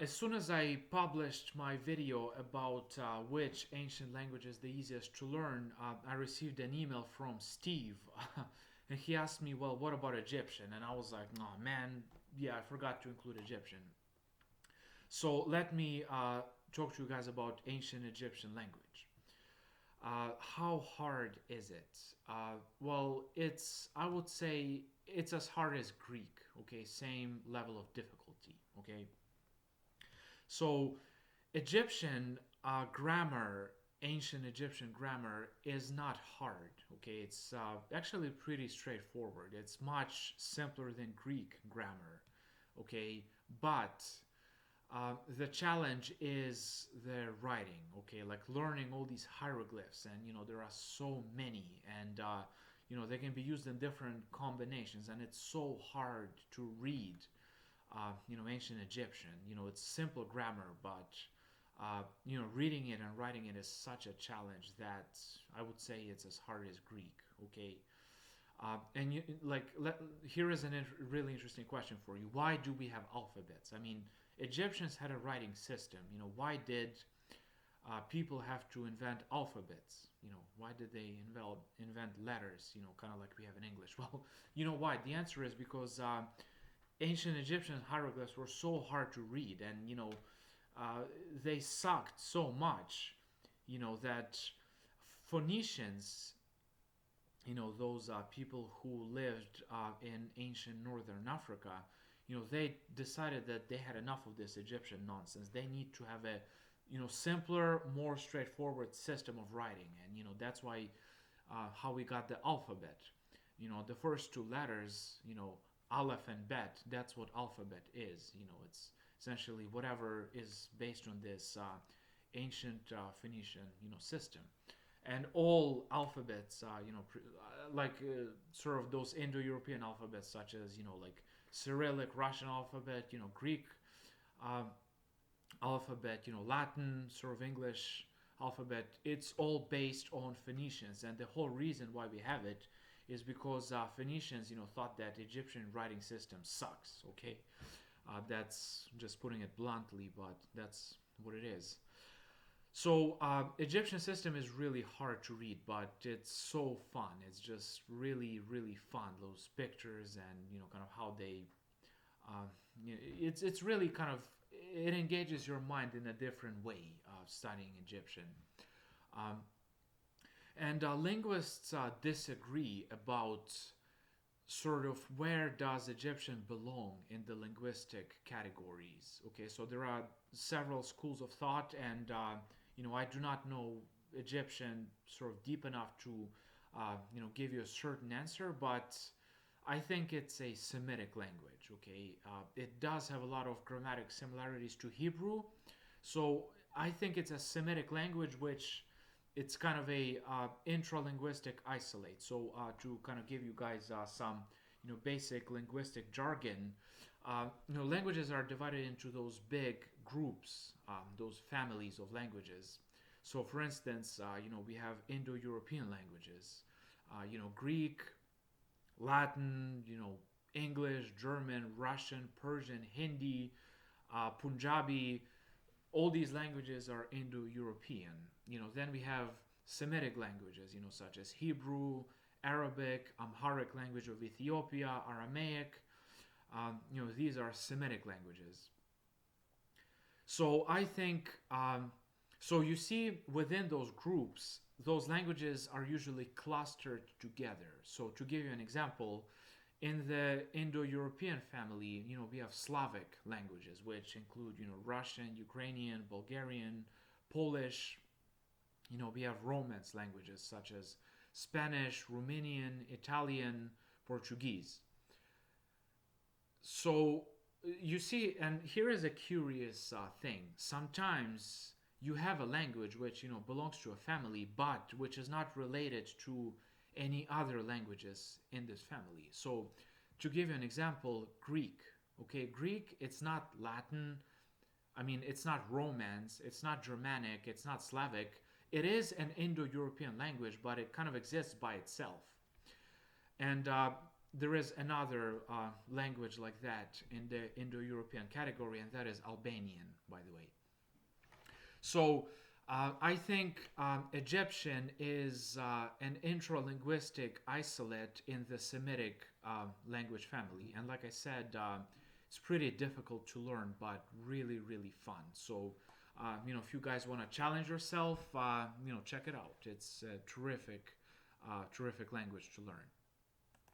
As soon as I published my video about which ancient language is the easiest to learn, I received an email from Steve. And he asked me, well, what about Egyptian? And I was like, oh man, yeah, I forgot to include Egyptian. So let me talk to you guys about ancient Egyptian language. How hard is it? Well, I would say it's as hard as Greek, okay? Same level of difficulty, okay? So, Egyptian grammar, ancient Egyptian grammar, is not hard. Okay, it's actually pretty straightforward. It's much simpler than Greek grammar. Okay, but the challenge is the writing. Okay, like learning all these hieroglyphs, and there are so many, and they can be used in different combinations, and it's so hard to read ancient Egyptian. It's simple grammar, but reading it and writing it is such a challenge that I would say it's as hard as Greek. Okay, and here is a really interesting question for you. Why do we have alphabets? I mean, Egyptians had a writing system. Why did people have to invent alphabets? Why did they invent letters? Kind of like we have in English. Well, why? The answer is because ancient Egyptian hieroglyphs were so hard to read, and they sucked so much, that Phoenicians, those people who lived in ancient northern Africa, they decided that they had enough of this Egyptian nonsense. They need to have a simpler, more straightforward system of writing, and that's why how we got the alphabet. The first two letters, Aleph and Bet. That's what alphabet is. It's essentially whatever is based on this ancient Phoenician system. And all alphabets, sort of those Indo-European alphabets, such as like Cyrillic, Russian alphabet, Greek uh, alphabet, Latin, sort of English alphabet. It's all based on Phoenicians, and the whole reason why we have it is because Phoenicians, thought that Egyptian writing system sucks. Okay, that's just putting it bluntly, but that's what it is. So Egyptian system is really hard to read, but it's so fun. It's just really, really fun. Those pictures and kind of how they, it's really kind of it engages your mind in a different way of studying Egyptian. Um, and linguists disagree about sort of where does Egyptian belong in the linguistic categories. Okay, so there are several schools of thought, and I do not know Egyptian sort of deep enough to give you a certain answer, but I think it's a Semitic language. Okay, it does have a lot of grammatic similarities to Hebrew, so I think it's a Semitic language, which it's kind of a intralinguistic isolate. So to kind of give you guys some basic linguistic jargon, languages are divided into those big groups, those families of languages. So for instance, we have Indo-European languages, Greek, Latin, English, German, Russian, Persian, Hindi, Punjabi. All these languages are Indo-European. Then we have Semitic languages, such as Hebrew, Arabic, Amharic language of Ethiopia, Aramaic. These are Semitic languages. So I think, so you see within those groups, those languages are usually clustered together. So to give you an example, in the Indo-European family, we have Slavic languages, which include, Russian, Ukrainian, Bulgarian, Polish. We have Romance languages such as Spanish, Romanian, Italian, Portuguese. So you see, and here is a curious thing. Sometimes you have a language which belongs to a family, but which is not related to any other languages in this family. So, to give you an example, Greek. Okay, Greek. It's not Latin. I mean, it's not Romance. It's not Germanic. It's not Slavic. It is an Indo-European language, but it kind of exists by itself. And there is another language like that in the Indo-European category, and that is Albanian, by the way. So I think Egyptian is an intralinguistic isolate in the Semitic language family. And like I said, it's pretty difficult to learn, but really, really fun. So, if you guys want to challenge yourself, check it out. It's a terrific language to learn.